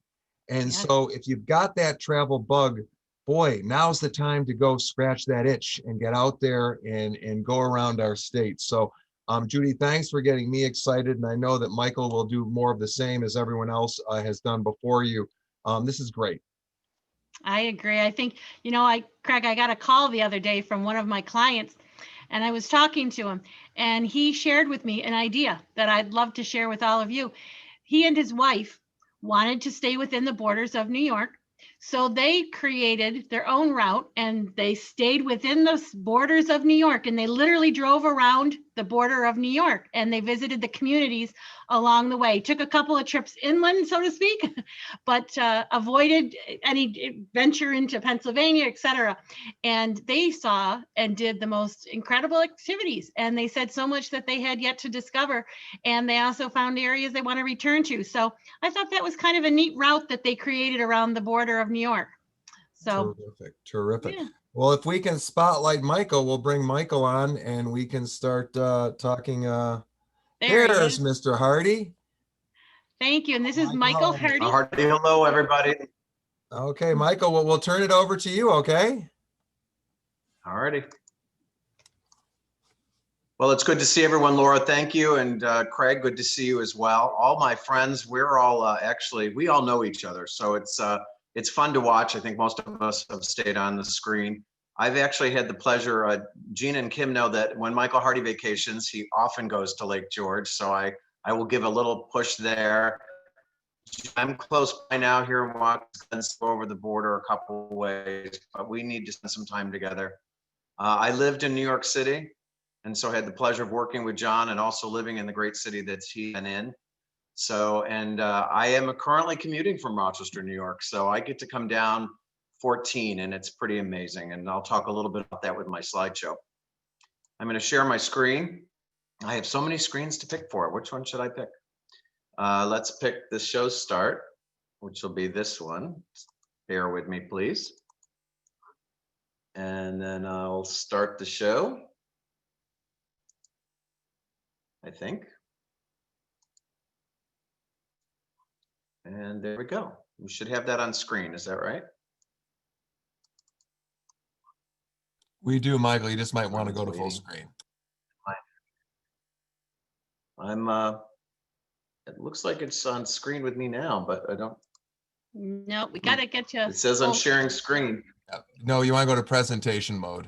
And so if you've got that travel bug, boy, now's the time to go scratch that itch and get out there and go around our state. So Judy, thanks for getting me excited. And I know that Michael will do more of the same as everyone else has done before you. This is great. I agree. I think, you know, Craig, I got a call the other day from one of my clients, and I was talking to him, and he shared with me an idea that I'd love to share with all of you. He and his wife wanted to stay within the borders of New York. So they created their own route and they stayed within the borders of New York, and they literally drove around the border of New York and they visited the communities along the way. Took a couple of trips inland, so to speak, but avoided any venture into Pennsylvania, etc. And they saw and did the most incredible activities. And they said so much that they had yet to discover. And they also found areas they want to return to. So I thought that was kind of a neat route that they created around the border of New York. So terrific. Yeah. Well, if we can spotlight Michael, we'll bring Michael on and we can start talking. There's Mr. Hardy. Thank you. And this is Michael Hardy. Hardy, hello, everybody. Okay, Michael, we'll turn it over to you, okay? All righty. Well, it's good to see everyone, Laura. Thank you. And Craig, good to see you as well. All my friends, we're all we all know each other. So it's fun to watch. I think most of us have stayed on the screen. I've actually had the pleasure, Gina and Kim know that when Michael Hardy vacations, he often goes to Lake George. So I will give a little push there. I'm close by now here in Watkins, go over the border a couple of ways, but we need to spend some time together. I lived in New York City, and so I had the pleasure of working with John and also living in the great city that he's been in. So, and I am currently commuting from Rochester, New York. So I get to come down 14 and it's pretty amazing. And I'll talk a little bit about that with my slideshow. I'm going to share my screen. I have so many screens to pick for. Which one should I pick? Let's pick the show start, which will be this one. Bear with me, please. And then I'll start the show, I think. And there we go. We should have that on screen. Is that right? We do, Michael. You just might want to go to full screen. It looks like it's on screen with me now, but I don't. No, we got to get you. It says I'm sharing screen. No, you want to go to presentation mode.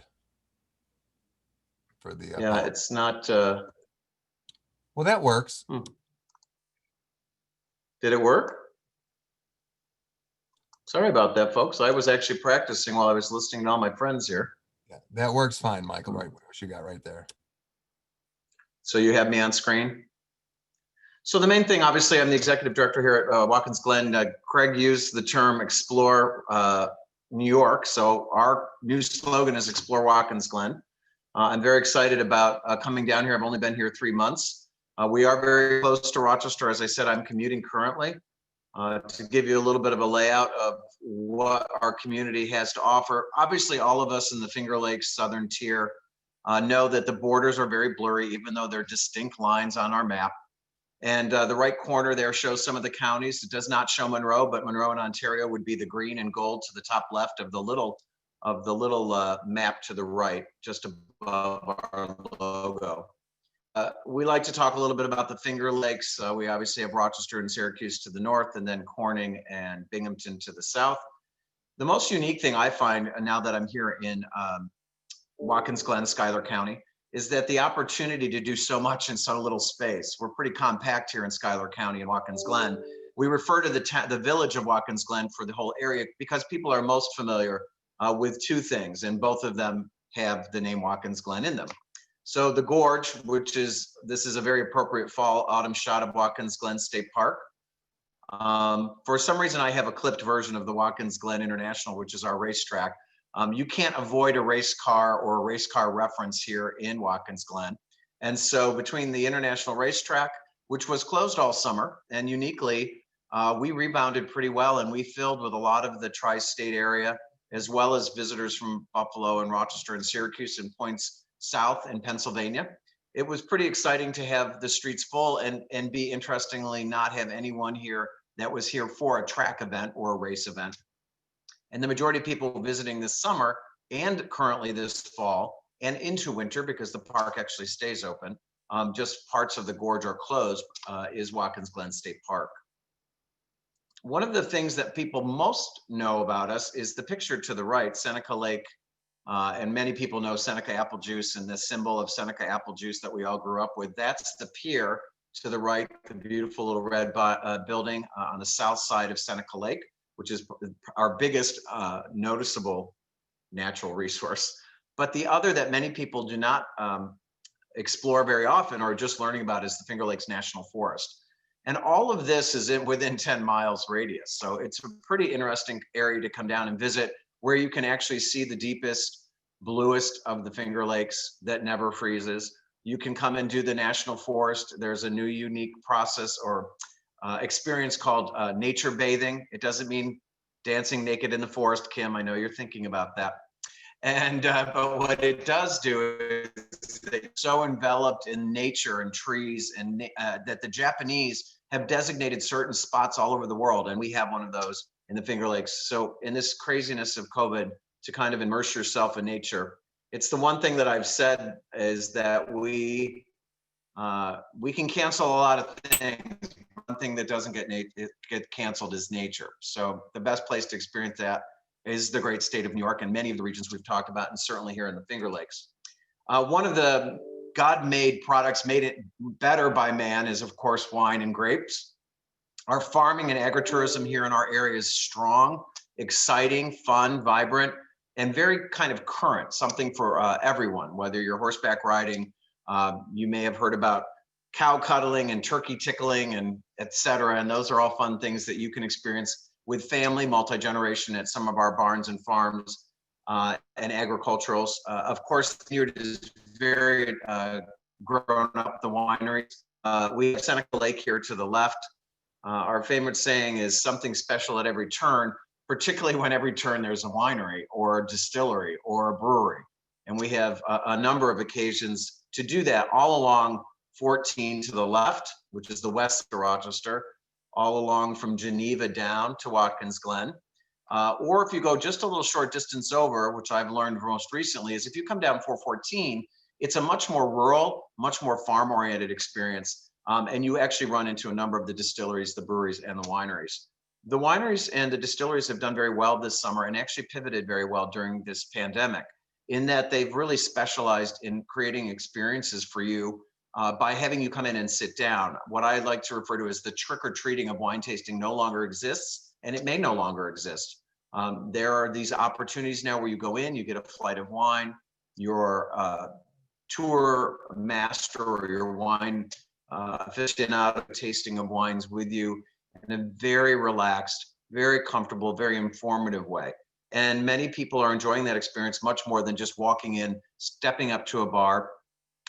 For the yeah, it's not. Well, that works. Did it work? Sorry about that, folks. I was actually practicing while I was listening to all my friends here. Yeah, that works fine, Michael. Right, what you got right there. So you have me on screen. So the main thing, obviously, I'm the executive director here at Watkins Glen. Craig used the term Explore New York. So our new slogan is Explore Watkins Glen. I'm very excited about coming down here. I've only been here 3 months. We are very close to Rochester. As I said, I'm commuting currently. to give you a little bit of a layout of what our community has to offer. Obviously, all of us in the Finger Lakes Southern Tier know that the borders are very blurry, even though they're distinct lines on our map. And the right corner there shows some of the counties. It does not show Monroe, but Monroe and Ontario would be the green and gold to the top left of the little map to the right, just above our logo. We like to talk a little bit about the Finger Lakes. We obviously have Rochester and Syracuse to the north, and then Corning and Binghamton to the south. The most unique thing I find now that I'm here in Watkins Glen, Schuyler County, is that the opportunity to do so much in so little space. We're pretty compact here in Schuyler County and Watkins Glen. We refer to the village of Watkins Glen for the whole area because people are most familiar with two things, and both of them have the name Watkins Glen in them. So the gorge, this is a very appropriate fall autumn shot of Watkins Glen State Park. For some reason, I have a clipped version of the Watkins Glen International, which is our racetrack. You can't avoid a race car or a race car reference here in Watkins Glen. And so between the International Racetrack, which was closed all summer, and uniquely, we rebounded pretty well, and we filled with a lot of the tri-state area, as well as visitors from Buffalo and Rochester and Syracuse and points south in Pennsylvania. It was pretty exciting to have the streets full and be, interestingly, not have anyone here that was here for a track event or a race event. And the majority of people visiting this summer and currently this fall and into winter, because the park actually stays open, just parts of the gorge are closed, is Watkins Glen State Park. One of the things that people most know about us is the picture to the right, Seneca Lake. And many people know Seneca apple juice and the symbol of Seneca apple juice that we all grew up with. That's the pier to the right, the beautiful little red building on the south side of Seneca Lake, which is our biggest noticeable natural resource. But the other that many people do not explore very often or just learning about is the Finger Lakes National Forest. And all of this is within 10 miles radius. So it's a pretty interesting area to come down and visit, where you can actually see the deepest, bluest of the Finger Lakes that never freezes. You can come and do the National Forest. There's a new unique process or experience called nature bathing. It doesn't mean dancing naked in the forest, Kim. I know you're thinking about that. And but what it does do is it's so enveloped in nature and trees, and that the Japanese have designated certain spots all over the world, and we have one of those in the Finger Lakes. So in this craziness of COVID, to kind of immerse yourself in nature, it's the one thing that I've said is that we can cancel a lot of things. One thing that doesn't get canceled is nature. So the best place to experience that is the great state of New York and many of the regions we've talked about, and certainly here in the Finger Lakes. One of the God-made products made it better by man is, of course, wine and grapes. Our farming and agritourism here in our area is strong, exciting, fun, vibrant, and very kind of current, something for everyone, whether you're horseback riding, you may have heard about cow cuddling and turkey tickling and et cetera. And those are all fun things that you can experience with family, multi-generation at some of our barns and farms and agriculturals. Of course, here it is very grown up, the wineries. We have Seneca Lake here to the left. Our favorite saying is something special at every turn, particularly when every turn there's a winery or a distillery or a brewery. And we have a number of occasions to do that all along 14 to the left, which is the west of Rochester, all along from Geneva down to Watkins Glen. Or if you go just a little short distance over, which I've learned most recently, is if you come down 414, it's a much more rural, much more farm-oriented experience. And you actually run into a number of the distilleries, the breweries, and the wineries. The wineries and the distilleries have done very well this summer and actually pivoted very well during this pandemic, in that they've really specialized in creating experiences for you by having you come in and sit down. What I like to refer to as the trick-or-treating of wine tasting no longer exists, and it may no longer exist. There are these opportunities now where you go in, you get a flight of wine, your tour master or your wine aficionado tasting of wines with you in a very relaxed, very comfortable, very informative way. And many people are enjoying that experience much more than just walking in, stepping up to a bar,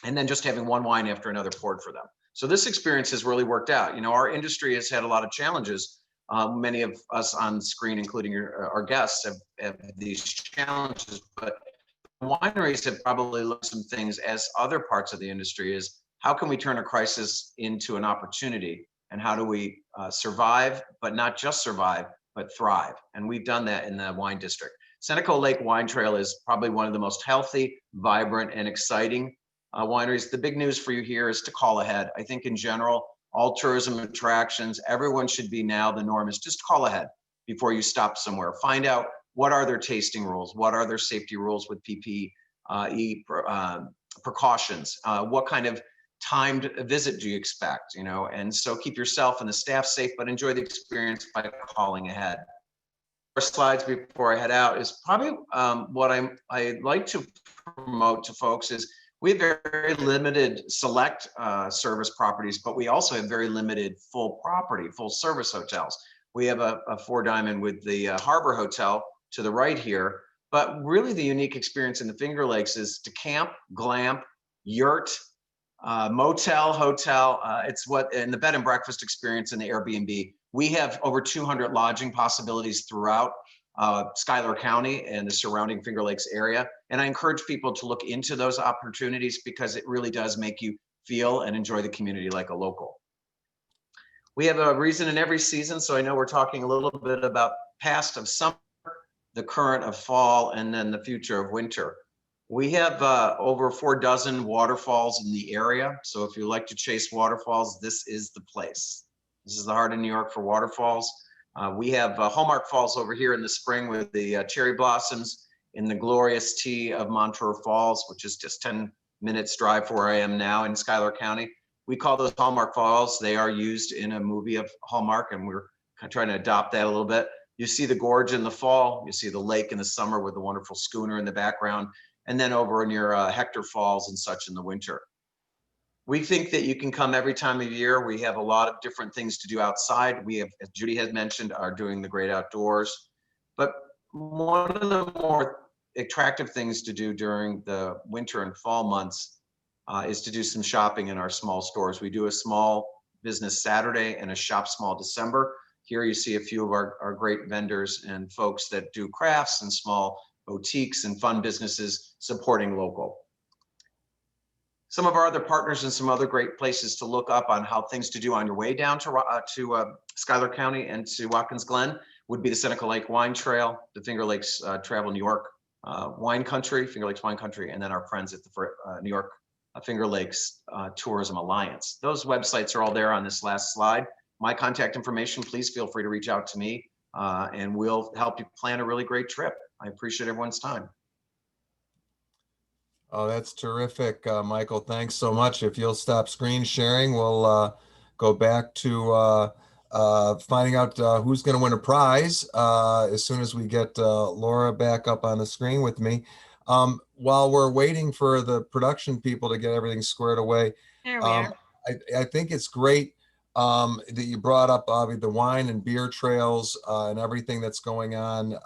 and then just having one wine after another poured for them. So this experience has really worked out. You know, our industry has had a lot of challenges Many of us on the screen, including our guests, have these challenges, but wineries have probably looked at some things as other parts of the industry is how can we turn a crisis into an opportunity, and how do we survive, but not just survive, but thrive. And we've done that in the wine district. Seneca Lake Wine Trail is probably one of the most healthy, vibrant, and exciting wineries. The big news for you here is to call ahead. I think in general, all tourism attractions, everyone should be now, the norm is just call ahead before you stop somewhere. Find out what are their tasting rules, what are their safety rules with PPE precautions, what kind of timed visit do you expect, you know, and so keep yourself and the staff safe, but enjoy the experience by calling ahead. Slides before I head out is probably what I'd like to promote to folks is we have very limited select service properties, but we also have very limited full property, full service hotels. We have a 4-diamond with the Harbor Hotel to the right here, but really the unique experience in the Finger Lakes is to camp, glamp, yurt, motel, hotel. It's what in the bed and breakfast experience in the Airbnb. We have over 200 lodging possibilities throughout Schuyler County and the surrounding Finger Lakes area. And I encourage people to look into those opportunities because it really does make you feel and enjoy the community like a local. We have a reason in every season. So I know we're talking a little bit about past of summer, the current of fall, and then the future of winter. We have over 4 dozen waterfalls in the area. So if you like to chase waterfalls, this is the place. This is the heart of New York for waterfalls. We have Hallmark Falls over here in the spring with the cherry blossoms in the glorious tea of Montour Falls, which is just 10 minutes drive from where I am now in Schuyler County. We call those Hallmark Falls. They are used in a movie of Hallmark, and we're trying to adopt that a little bit. You see the gorge in the fall. You see the lake in the summer with the wonderful schooner in the background, and then over near Hector Falls and such in the winter. We think that you can come every time of year. We have a lot of different things to do outside. We have, as Judy has mentioned, are doing the great outdoors. But one of the more attractive things to do during the winter and fall months is to do some shopping in our small stores. We do a small business Saturday and a shop small December. Here you see a few of our great vendors and folks that do crafts and small boutiques and fun businesses supporting local. Some of our other partners and some other great places to look up on how things to do on your way down to Schuyler County and to Watkins Glen would be the Seneca Lake Wine Trail, the Finger Lakes Travel New York Wine Country, Finger Lakes Wine Country, and then our friends at the New York Finger Lakes Tourism Alliance. Those websites are all there on this last slide. My contact information, please feel free to reach out to me and we'll help you plan a really great trip. I appreciate everyone's time. Oh, that's terrific, Michael. Thanks so much. If you'll stop screen sharing, we'll go back to finding out who's going to win a prize as soon as we get Laura back up on the screen with me. While we're waiting for the production people to get everything squared away, There we are. I think it's great that you brought up the wine and beer trails and everything that's going on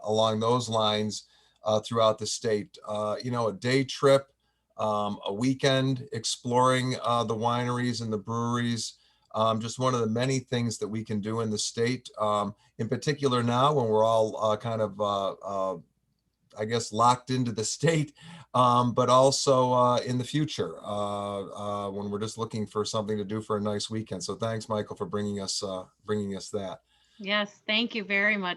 along those lines. Throughout the state, you know, a day trip, a weekend exploring the wineries and the breweries, just one of the many things that we can do in the state, in particular now when we're all kind of, I guess, locked into the state, but also in the future when we're just looking for something to do for a nice weekend. So thanks, Michael, for bringing us that. Yes, thank you very much.